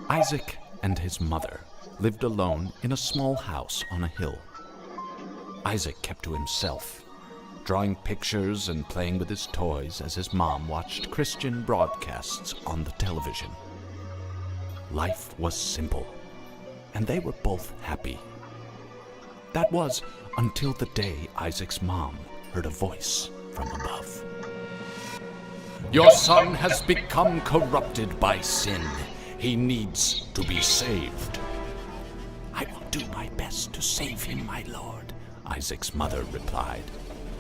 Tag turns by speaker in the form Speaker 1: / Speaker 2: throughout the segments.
Speaker 1: Isaac and his mother lived alone in a small house on a hill. Isaac kept to himself, drawing pictures and playing with his toys as his mom watched Christian broadcasts on the television. Life was simple, and they were both happy. That was until the day Isaac's mom heard a voice from above. "Your son has become corrupted by sin. He needs to be saved." "I will do my best to save him, my lord," Isaac's mother replied,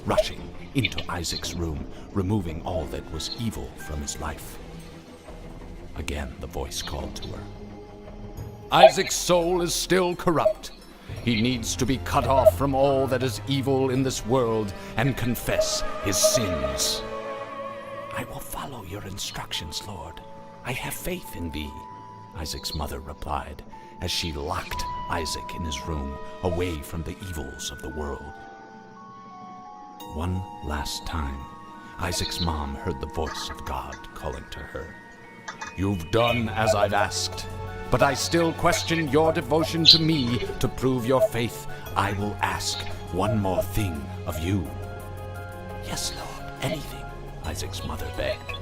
Speaker 1: rushing into Isaac's room, removing all that was evil from his life. Again, the voice called to her. "Isaac's soul is still corrupt. He needs to be cut off from all that is evil in this world and confess his sins." "I will follow your instructions, Lord. I have faith in thee," Isaac's mother replied, as she locked Isaac in his room, away from the evils of the world. One last time, Isaac's mom heard the voice of God calling to her. "You've done as I've asked, but I still question your devotion to me. To prove your faith, I will ask one more thing of you." "Yes, Lord, anything," Isaac's mother begged.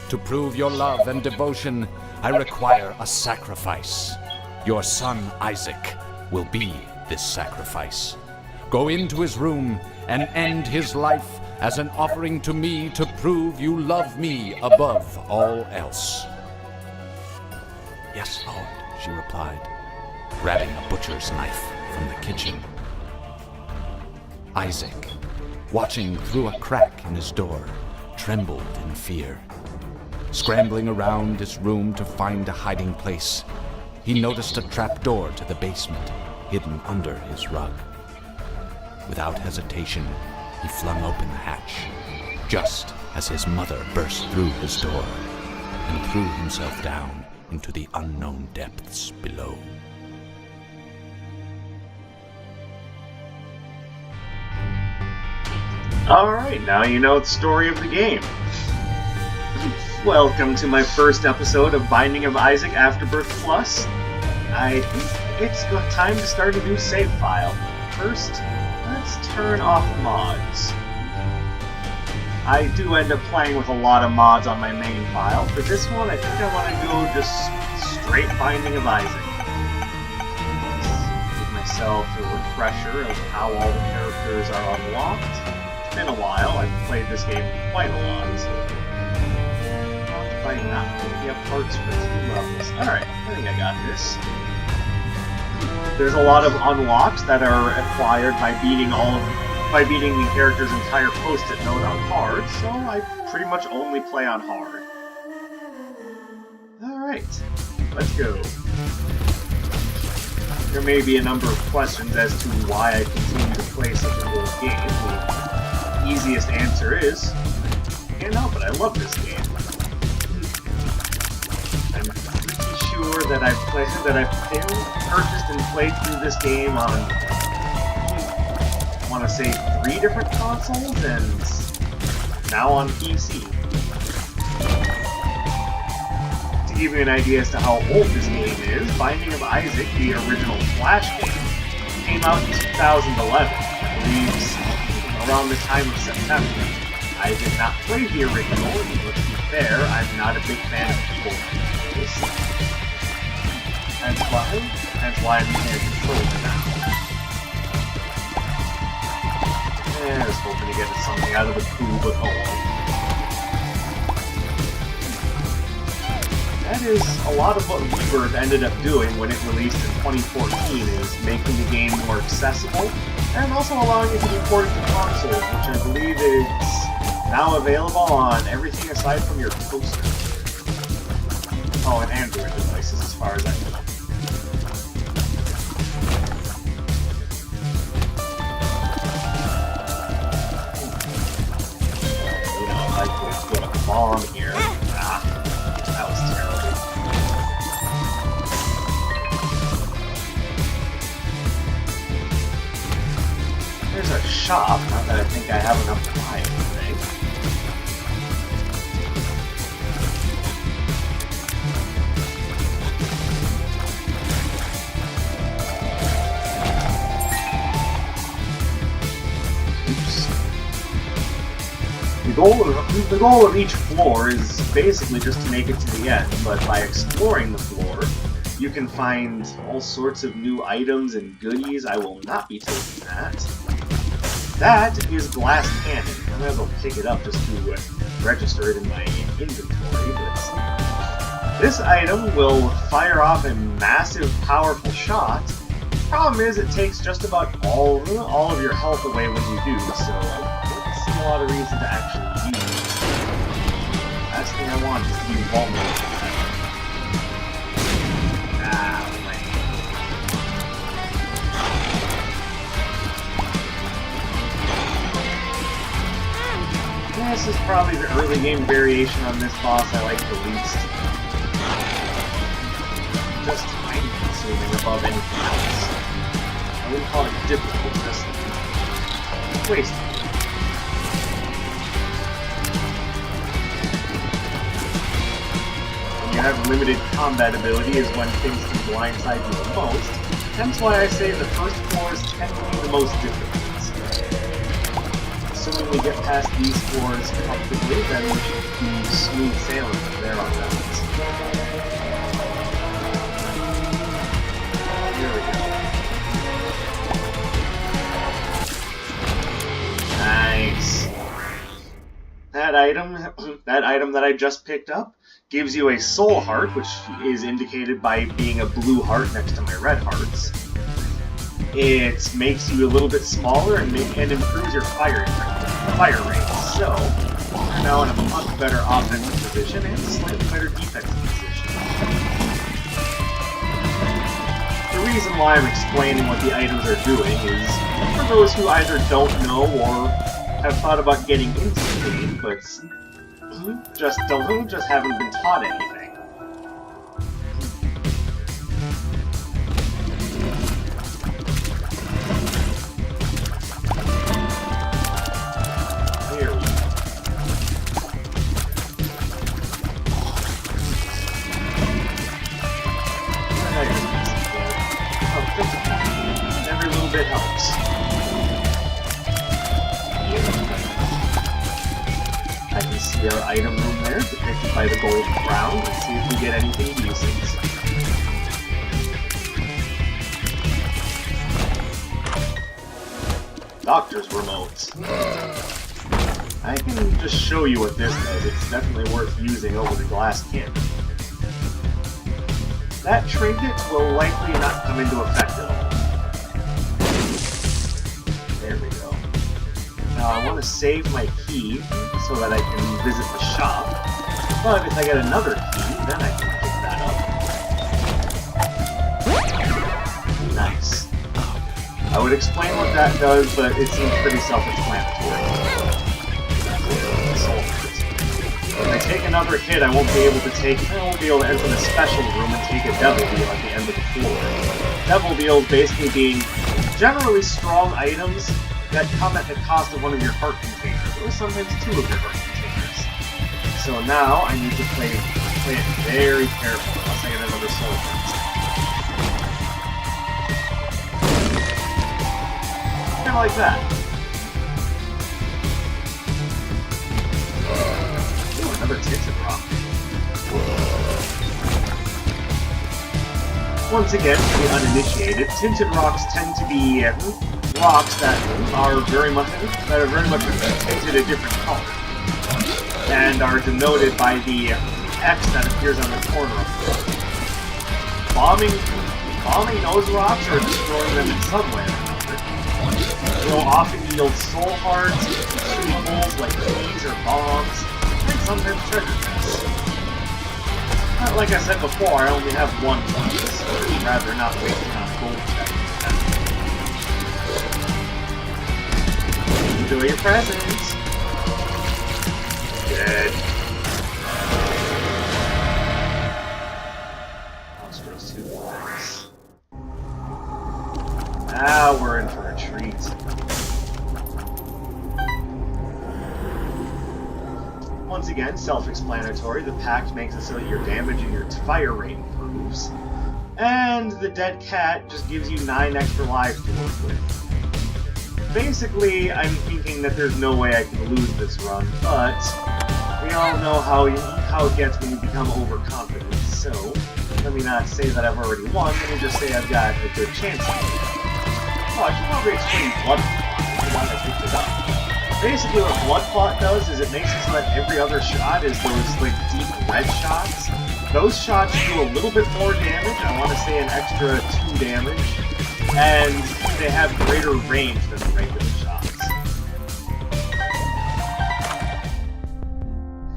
Speaker 1: "To prove your love and devotion, I require a sacrifice. Your son Isaac will be this sacrifice. Go into his room and end his life as an offering to me to prove you love me above all else." "Yes, Lord," she replied, grabbing a butcher's knife from the kitchen. Isaac, watching through a crack in his door, trembled in fear. Scrambling around his room to find a hiding place, he noticed a trapdoor to the basement hidden under his rug. Without hesitation, he flung open the hatch, just as his mother burst through his door and threw himself down into the unknown depths below.
Speaker 2: Alright, now you know the story of the game. Welcome to my first episode of Binding of Isaac Afterbirth Plus. I think it's time to start a new save file. First, let's turn off mods. I do end up playing with a lot of mods on my main file. For this one, I think I want to go just straight Binding of Isaac. Give myself a refresher of how all the characters are unlocked. It's been a while. I've played this game quite a lot, so fighting that. We have parts for 2 levels. Alright, I think I got this. There's a lot of unlocks that are acquired by beating the character's entire post-it note on hard, so I pretty much only play on hard. Alright, let's go. There may be a number of questions as to why I continue to play such an old game. The easiest answer is, I can't help it, I love this game. I'm pretty sure that I've purchased and played through this game on, I want to say 3 different consoles, and now on PC. To give you an idea as to how old this game is, Binding of Isaac, the original Flash game, came out in 2011, I believe around the time of September. I did not play the original, and let's be fair, I'm not a big fan of people games. That's why I'm using a controller now. I was hoping to get something out of the poo, but oh well. That is a lot of what Rebirth ended up doing when it released in 2014, is making the game more accessible, and also allowing it to be ported to consoles, which I believe is now available on everything aside from your toaster. Oh, and Android devices, as far as I know. Bomb here. Ah, that was terrible. There's a shop, not that I think I have enough to buy anything. The goal of each floor is basically just to make it to the end, but by exploring the floor, you can find all sorts of new items and goodies. I will not be taking that. That is glass cannon. I might as well pick it up just to register it in my inventory. But this item will fire off a massive, powerful shot. Problem is, it takes just about all of your health away when you do, so I don't see a lot of reason to actually use it. Last thing I want is to be vulnerable to that. This is probably the early game variation on this boss I like the least. Just time consuming above anything else. I wouldn't call it difficult, just wasted. When you have limited combat ability is when things can blindside you the most. Hence why I say the first floors tend to be the most difficult. Assuming we get past these floors comfortably, then we should be smooth sailing from there on out. Here we go. Nice. That item that I just picked up gives you a soul heart, which is indicated by being a blue heart next to my red hearts. It makes you a little bit smaller and improves your fire rate. So, you're now in a much better offensive position and a slightly better defensive position. The reason why I'm explaining what the items are doing is for those who either don't know or have thought about getting into the game, but just haven't been taught anything. Every little bit helps. I can see our item room there, depicted by the gold crown. Let's see if we get anything decent. Doctor's remote. I can just show you what this does. It's definitely worth using over the glass cannon. That trinket will likely not come into effect at all. There we go. Now I want to save my key so that I can visit the shop, but if I get another key, then I can pick that up. Nice. I would explain what that does, but it seems pretty self-explanatory. If I take another hit, I won't be able to enter the special room and take a devil deal at the end of the floor. Devil deals basically being generally strong items that come at the cost of one of your heart containers, or sometimes two of your heart containers. So now I need to play it very carefully, unless I get another soul hit. Kind of like that. Another tinted rock. Once again, for the uninitiated, tinted rocks tend to be rocks that are very much tinted a different color, and are denoted by the X that appears on the corner of the bombing those rocks or destroying them in some way or another will often yield soul hearts, consumable like keys or bombs, and sometimes treasure chests. Like I said before, I only have one point, so I'd rather not waste it on gold check. Enjoy your presents. Good. Monstrous toothpaste. Now we're in for a treat. Once again, self-explanatory, the pact makes it so that your damage and your fire rate improves. And the dead cat just gives you 9 extra lives to work with. basically, I'm thinking that there's no way I can lose this run, but we all know how it gets when you become overconfident, so let me not say that I've already won, let me just say I've got a good chance to win. Oh, I should probably explain Blood Clot, why I picked it up. Basically what Blood Clot does is it makes it so that every other shot is those like deep red shots. Those shots do a little bit more damage, I want to say an extra 2 damage, and they have greater range than the regular shots.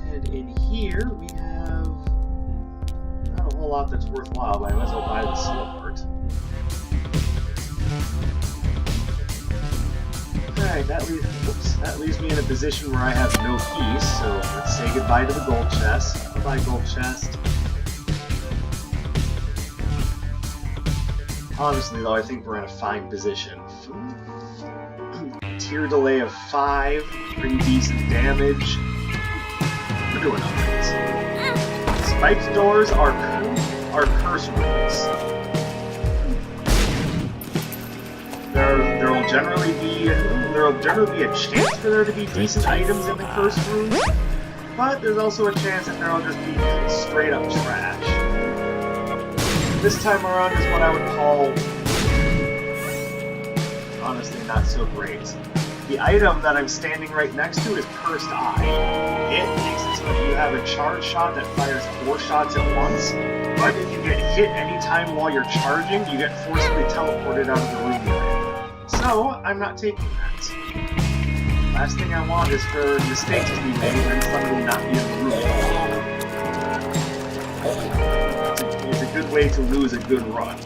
Speaker 2: And in here we have not a whole lot that's worthwhile, but I might as well buy the soul heart. Alright, that leaves me in a position where I have no keys, so let's say goodbye to the gold chest. Bye-bye, gold chest. Honestly, though, I think we're in a fine position. Tier delay of 5, pretty decent damage. We're doing alright. Spiked doors are curse rooms. There will generally be a chance for there to be decent items in the curse rooms, but there's also a chance that there will just be straight up trash. This time around is what I would call, honestly, not so great. The item that I'm standing right next to is Cursed Eye. It makes it so that you have a charge shot that fires 4 shots at once, but if you get hit anytime while you're charging, you get forcibly teleported out of the room you're in. So, I'm not taking that. Last thing I want is for mistakes to be made and somebody not be in the room. It's a good way to lose a good run.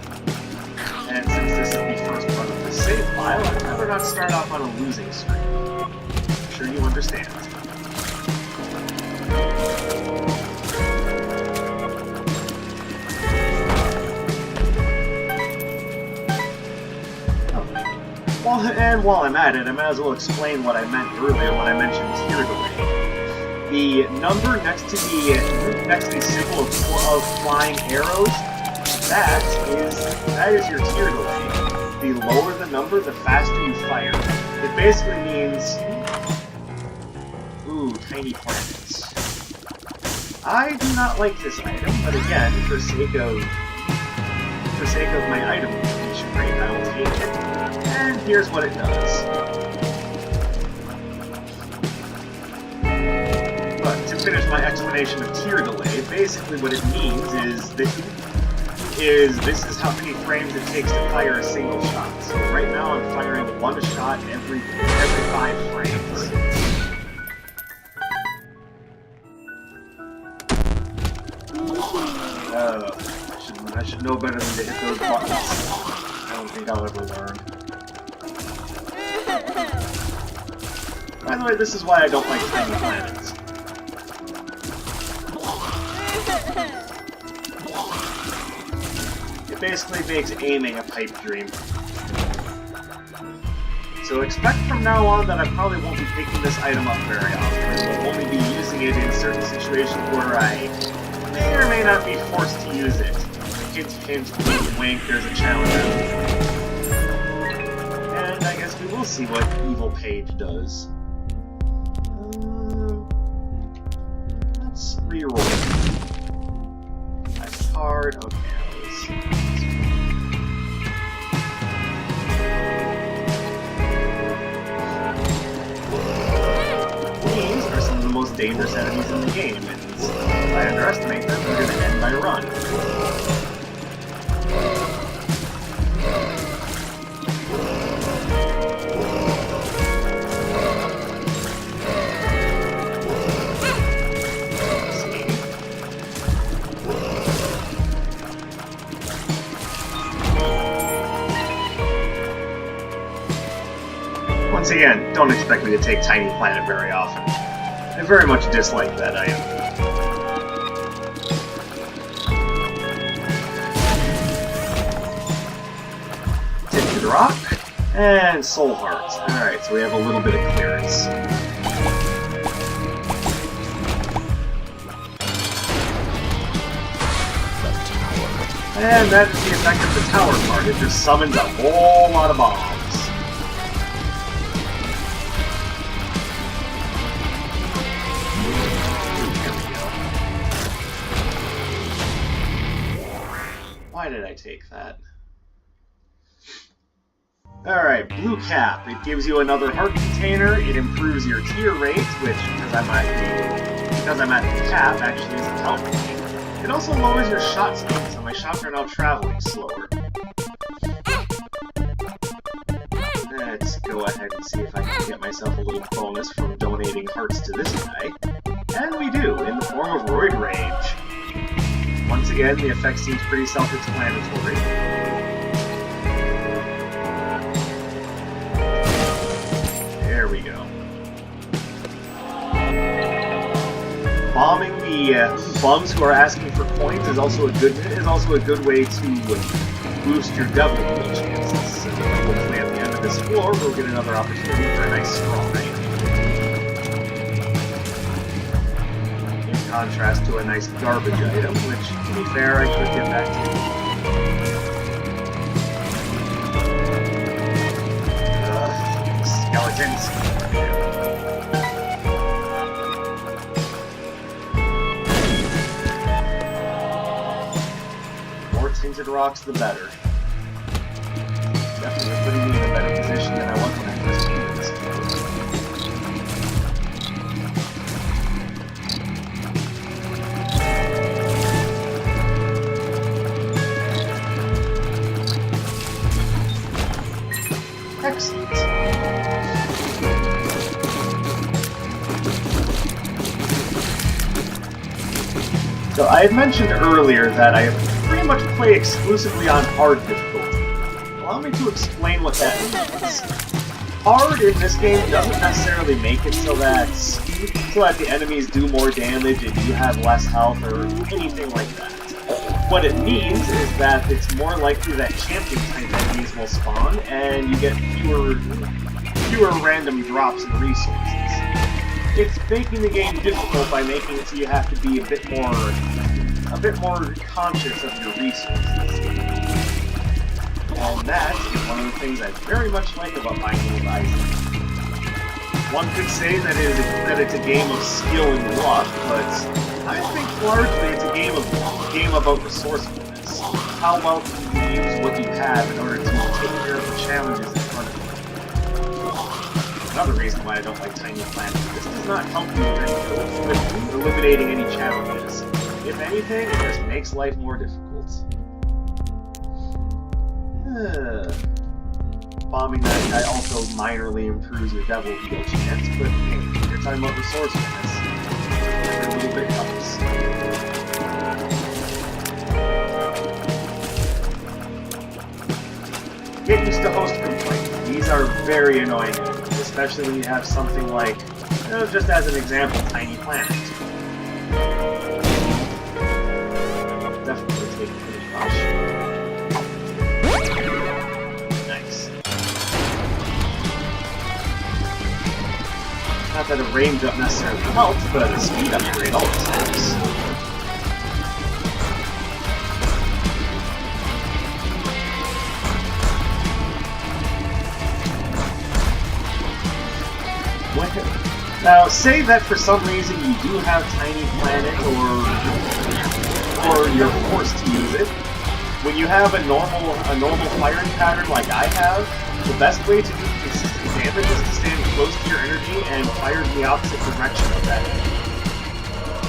Speaker 2: And since this is the first run of the save file, I'd rather not start off on a losing streak. I'm sure you understand. And while I'm at it, I might as well explain what I meant earlier when I mentioned tier delay. The number next to the symbol of flying arrows, that is your tier delay. The lower the number, the faster you fire. It basically means, ooh, tiny planets. I do not like this item, but again, for sake of my item completion rate, I will take it. And here's what it does. But to finish my explanation of tier delay, basically what it means is this is how many frames it takes to fire a single shot. So right now I'm firing 1 shot every 5 frames. I should know better than to hit those buttons. I don't think I'll ever learn. By the way, this is why I don't like tiny planets. It basically makes aiming a pipe dream. So expect from now on that I probably won't be picking this item up very often. I will only be using it in certain situations where I may or may not be forced to use it. Hint, hint, wink, wink, there's a challenge. And I guess we will see what Evil Page does. Let's reroll. Nice card. Okay, these are some of the most dangerous enemies in the game, and if I underestimate them, they're going to end my run. Once again, don't expect me to take Tiny Planet very often. I very much dislike that item. Tinted Rock, and Soul Heart. Alright, so we have a little bit of clearance. And that is the effect of the tower card. It just summons a whole lot of bombs. take that. Alright, blue cap. It gives you another heart container. It improves your tier rate, which, because I'm at the cap, actually isn't helping me. It also lowers your shot speed, so my shots are now traveling slower. Let's go ahead and see if I can get myself a little bonus from donating hearts to this guy. And we do, in the form of Roid Rage. Once again, the effect seems pretty self-explanatory. There we go. Bombing the bums who are asking for coins is also a good way to boost your devil deal chances. So hopefully at the end of this floor, we'll get another opportunity for a nice strong night. In contrast to a nice garbage item, which, to be fair, I could get back to. Skeletons. More tinted rocks, the better. Definitely putting me in a better position than I was when I first came to this game. Excellent. So I had mentioned earlier that I pretty much play exclusively on hard difficulty. Allow me to explain what that means. Hard in this game doesn't necessarily make it so that the enemies do more damage and you have less health or anything like that. What it means is that it's more likely that champion-type enemies will spawn, and you get fewer random drops in resources. It's making the game difficult by making it so you have to be a bit more conscious of your resources. And that is one of the things I very much like about Binding of Isaac. One could say that it's a game of skill and luck, but I think largely it's a game about resourcefulness. How well can you use what you have in order to take care of the challenges in front of you? Another reason why I don't like Tiny Planet. This does not help you with eliminating any challenges. If anything, it just makes life more difficult. Bombing that guy also minorly improves your devil deal chance, but hey, you're talking about resourcefulness. Every little bit helps. Get used to host complaints. These are very annoying, especially when you have something like, just as an example, Tiny Planet. Definitely take a pretty rush. Not that a range up necessarily helps, but a speed upgrade always helps. Now, say that for some reason you do have Tiny Planet, or you're forced to use it. When you have a normal firing pattern like I have, the best way to do consistent damage is to stand close to your energy and fire in the opposite direction of that energy.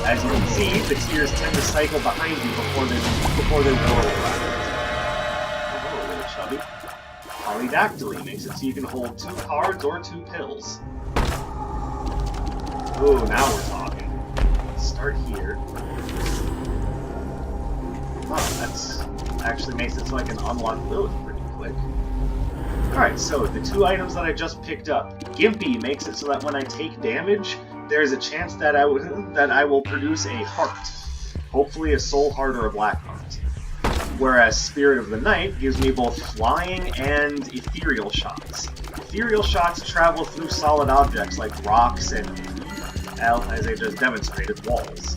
Speaker 2: As you can see, the tiers tend to cycle behind you before they roll around. Oh, a little chubby. Polydactyly makes it so you can hold 2 cards or 2 pills. Ooh, now we're talking. Let's start here. Oh, that's actually makes it so I can unlock Lilith pretty quick. Alright, so the 2 items that I just picked up. Gimpy makes it so that when I take damage, there's a chance that I will produce a heart. Hopefully a soul heart or a black heart. Whereas Spirit of the Night gives me both flying and ethereal shots. Ethereal shots travel through solid objects like rocks and, as I just demonstrated, walls.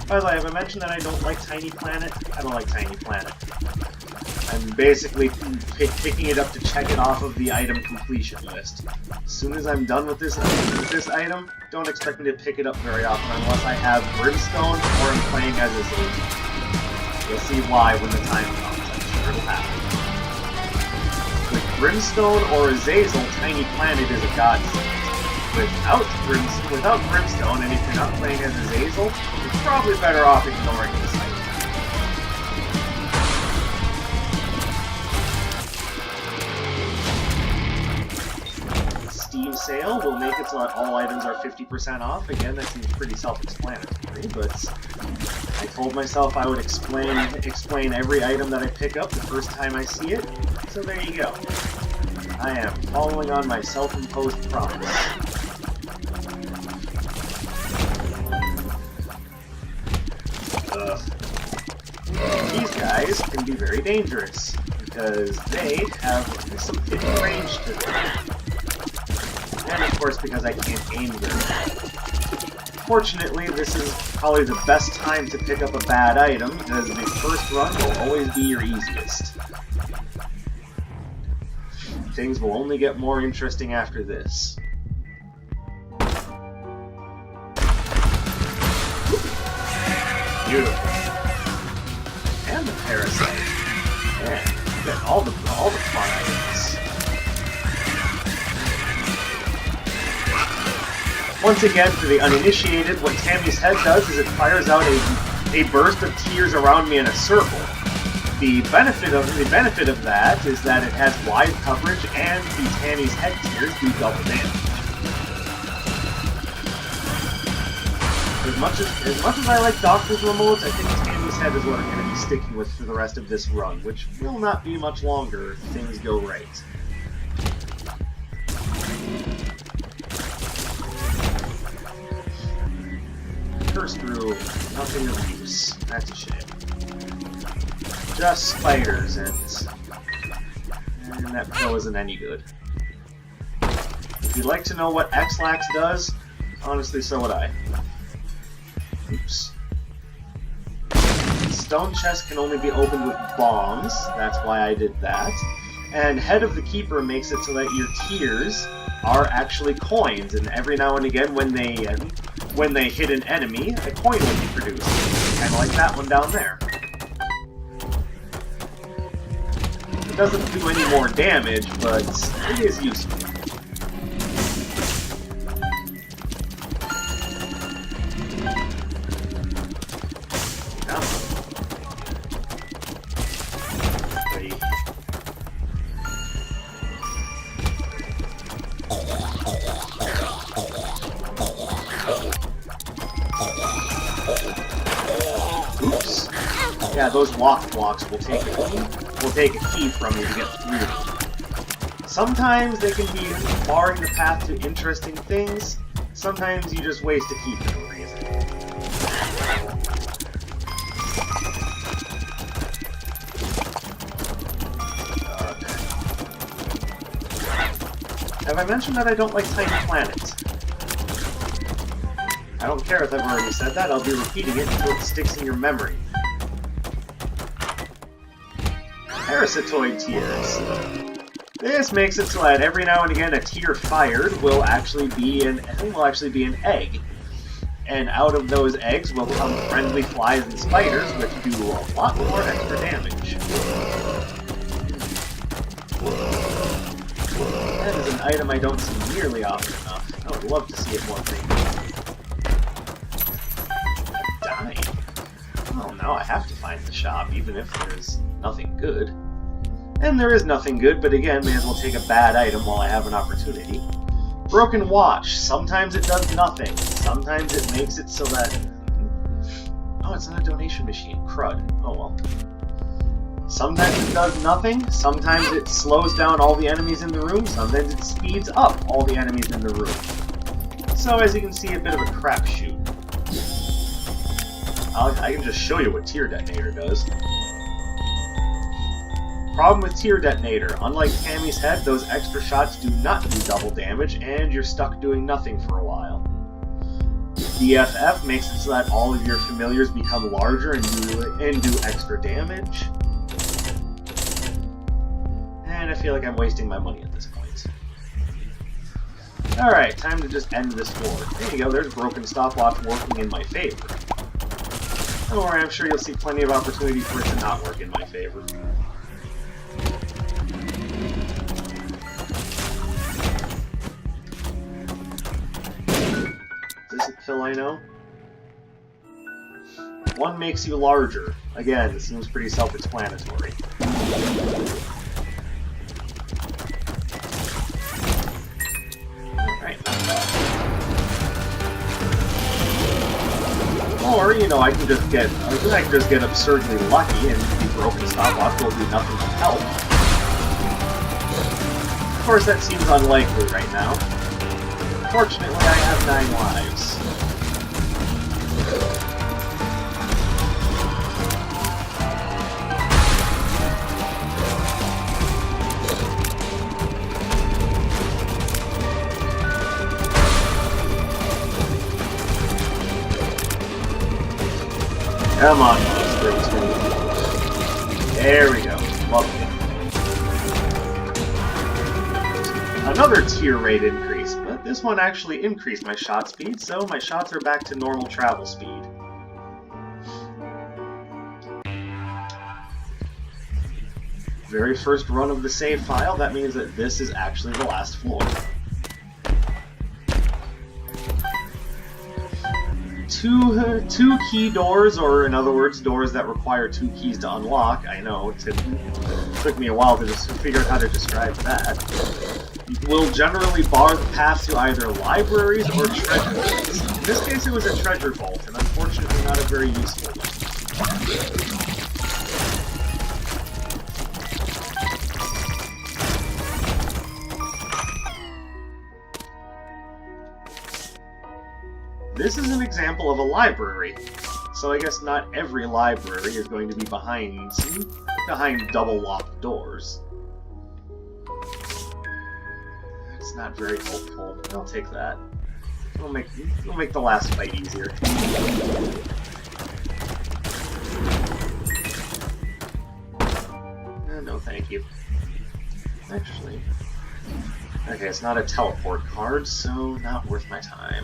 Speaker 2: By the way, have I mentioned that I don't like Tiny Planet? I don't like Tiny Planet. I'm basically picking it up to check it off of the item completion list. As soon as I'm done with this item, don't expect me to pick it up very often unless I have Brimstone or I'm playing as a Azazel. You'll see why when the time comes. I'm sure it'll happen. With Brimstone or Azazel, Tiny Planet is a godsend. Without Brimstone, and if you're not playing as Azazel, you're probably better off ignoring this item. Steam sale will make it so that all items are 50% off. Again, that seems pretty self-explanatory, but I told myself I would explain every item that I pick up the first time I see it, so there you go. I am following on my self-imposed promise. These guys can be very dangerous, because they have some hidden range to them. And of course, because I can't aim very well. Fortunately, this is probably the best time to pick up a bad item, because the first run will always be your easiest. Things will only get more interesting after this. Beautiful. And the parasite. Man, you get all the fun items. Once again, for the uninitiated, what Tammy's head does is it fires out a burst of tears around me in a circle. The benefit of that is that it has wide coverage, and the Tammy's head tears do double damage. As much as I like Doctor's remotes, I think Tammy's head is what I'm going to be sticking with for the rest of this run, which will not be much longer if things go right. Curse through, nothing of use. That's a shame. Just spiders, and that pill isn't any good. If you'd like to know what X-Lax does, honestly, so would I. Oops. Stone chest can only be opened with bombs, that's why I did that. And Head of the Keeper makes it so that your tears are actually coins, and every now and again when they hit an enemy, a coin will be produced. Kinda like that one down there. It doesn't do any more damage, but it is useful. Oops. Yeah, those lock blocks will take a key from you to get through them. Sometimes they can be barring the path to interesting things. Sometimes you just waste a key for no reason. Have I mentioned that I don't like Tiny Planet? I don't care if I've already said that, I'll be repeating it until it sticks in your memory. Parasitoid tears. This makes it so that every now and again a tear fired will actually be an egg. And out of those eggs will come friendly flies and spiders, which do a lot more extra damage. That is an item I don't see nearly often enough. I would love to see it more frequently. Dying. Oh, now I have to find the shop, even if there's nothing good. And there is nothing good, but again, may as well take a bad item while I have an opportunity. Broken Watch. Sometimes it does nothing. Sometimes it makes it so that... Oh, it's not a donation machine. Crud. Oh well. Sometimes it does nothing. Sometimes it slows down all the enemies in the room. Sometimes it speeds up all the enemies in the room. So, as you can see, a bit of a crapshoot. I can just show you what Tear Detonator does. Problem with Tear Detonator. Unlike Tammy's Head, those extra shots do not do double damage, and you're stuck doing nothing for a while. BFF makes it so that all of your familiars become larger and do extra damage. kind of feel like I'm wasting my money at this point. Alright, time to just end this floor. There you go, there's broken stopwatch working in my favor. Don't worry, I'm sure you'll see plenty of opportunity for it to not work in my favor. Is this a pill I know? One makes you larger. Again, it seems pretty self-explanatory. Alright, not bad. Or, you know, I can just get absurdly lucky and the broken stopwatch will do nothing but help. Of course, that seems unlikely right now. Fortunately, I have 9 lives. Come on, those 32. There we go. Lovely. Another tier rate increase, but this one actually increased my shot speed, so my shots are back to normal travel speed. Very first run of the save file, that means that this is actually the last floor. Two key doors, or in other words, doors that require 2 keys to unlock. I know, it took me a while to just figure out how to describe that. Will generally bar the path to either libraries or treasure vaults. In this case it was a treasure vault, and unfortunately not a very useful one. This is an example of a library, so I guess not every library is going to be behind double-locked doors. It's not very hopeful. I'll take that. It'll make the last fight easier. No, thank you. Actually, okay, it's not a teleport card, so not worth my time.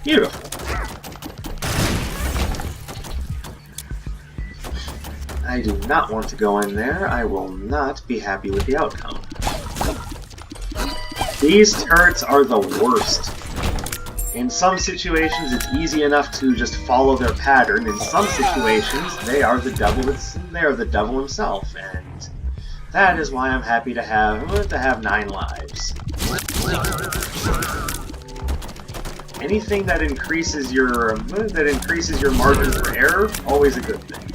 Speaker 2: Beautiful. I do not want to go in there. I will not be happy with the outcome. These turrets are the worst. In some situations, it's easy enough to just follow their pattern. In some situations, they are the devil himself, and that is why I'm happy to have 9 lives. Anything that increases your margin for error, always a good thing.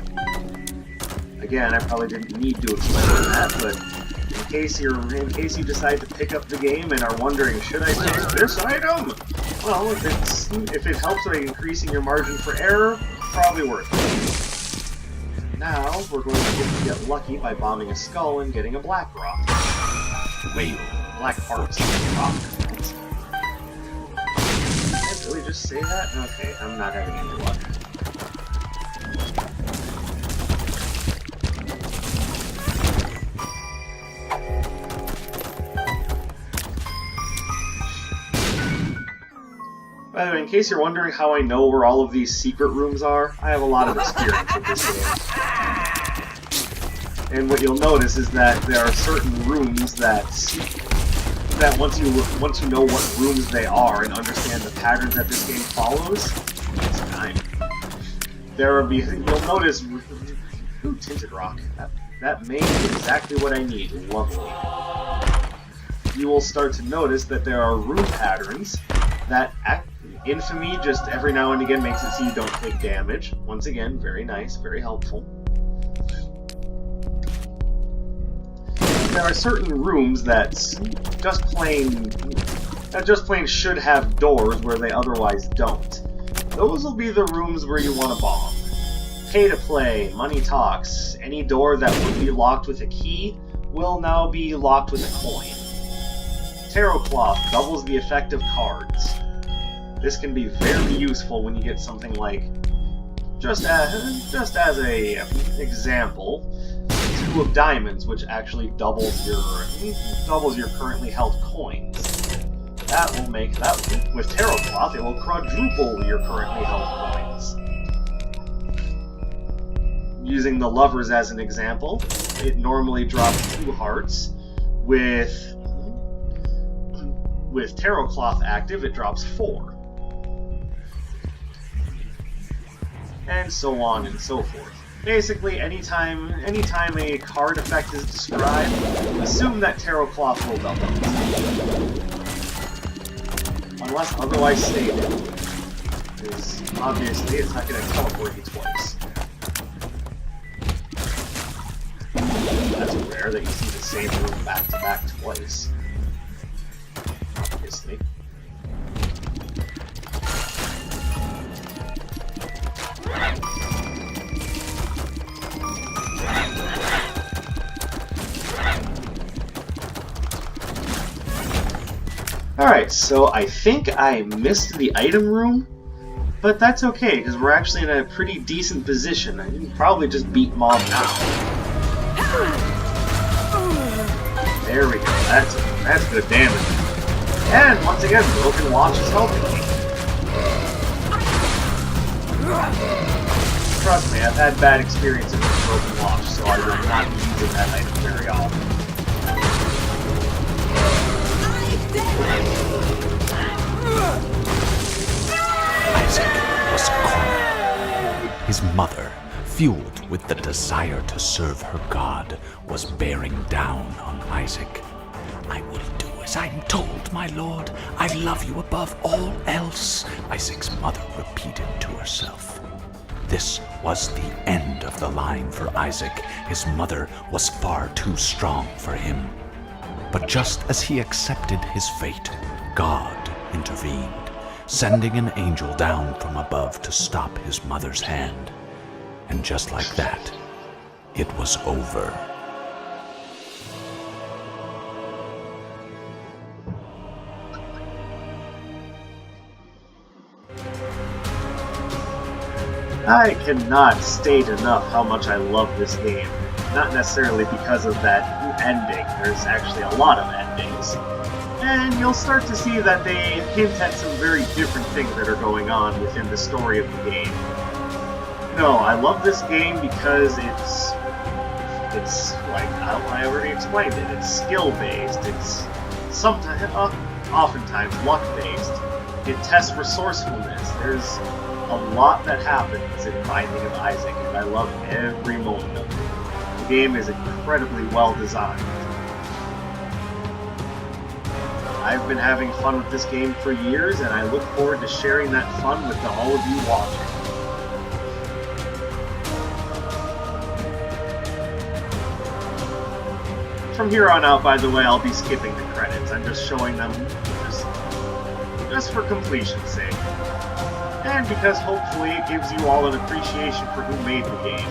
Speaker 2: Again, I probably didn't need to explain that, but in case you decide to pick up the game and are wondering, should I take this item? Well, if it helps by increasing your margin for error, probably worth it. Now we're going to get lucky by bombing a skull and getting a black rock.
Speaker 1: Whale.
Speaker 2: Black hearts rock. Really just say that? Okay, I'm not having any luck. By the way, in case you're wondering how I know where all of these secret rooms are, I have a lot of experience with this game. And what you'll notice is that there are certain rooms that once you know what rooms they are and understand the patterns that this game follows, it's time. You'll notice, ooh, tinted rock. That may be exactly what I need. Lovely. You will start to notice that there are room patterns that infamy just every now and again makes it so you don't take damage. Once again, very nice, very helpful. There are certain rooms that just plain should have doors where they otherwise don't. Those will be the rooms where you want to bomb. Pay to play, money talks. Any door that would be locked with a key will now be locked with a coin. Tarot Cloth doubles the effect of cards. This can be very useful when you get something like, just as a example, 2 of Diamonds, which actually doubles your currently held coins. That will make that with Tarot Cloth, it will quadruple your currently held coins. Using the Lovers as an example, it normally drops 2 hearts. With Tarot Cloth active, it drops 4. And so on and so forth. Basically, anytime a card effect is described, assume that Tarot Cloth will double it. Unless otherwise stated. Because obviously it's not going to teleport you twice. That's rare that you see the same room back to back twice. Obviously. Alright, so I think I missed the item room, but that's okay, because we're actually in a pretty decent position. I can probably just beat Mob now. There we go, that's good damage. And, once again, Broken Watch is helping me. Trust me, I've had bad experiences with Broken Watch, so I will not be using that item very often.
Speaker 1: Isaac was cornered. His mother, fueled with the desire to serve her God, was bearing down on Isaac. "I will do as I'm told, my lord. I love you above all else," Isaac's mother repeated to herself. This was the end of the line for Isaac. His mother was far too strong for him. But just as he accepted his fate, God intervened, sending an angel down from above to stop his mother's hand. And just like that, it was over.
Speaker 2: I cannot state enough how much I love this game. Not necessarily because of that ending. There's actually a lot of endings. And you'll start to see that they hint at some very different things that are going on within the story of the game. No, I love this game because it's like I already explained it. It's skill-based. It's oftentimes luck-based. It tests resourcefulness. There's a lot that happens in Binding of Isaac, and I love every moment of it. The game is incredibly well designed. I've been having fun with this game for years, and I look forward to sharing that fun with all of you watching. From here on out, by the way, I'll be skipping the credits. I'm just showing them just for completion's sake. And because hopefully it gives you all an appreciation for who made the game.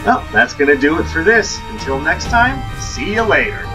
Speaker 2: Well, that's going to do it for this. Until next time, see you later.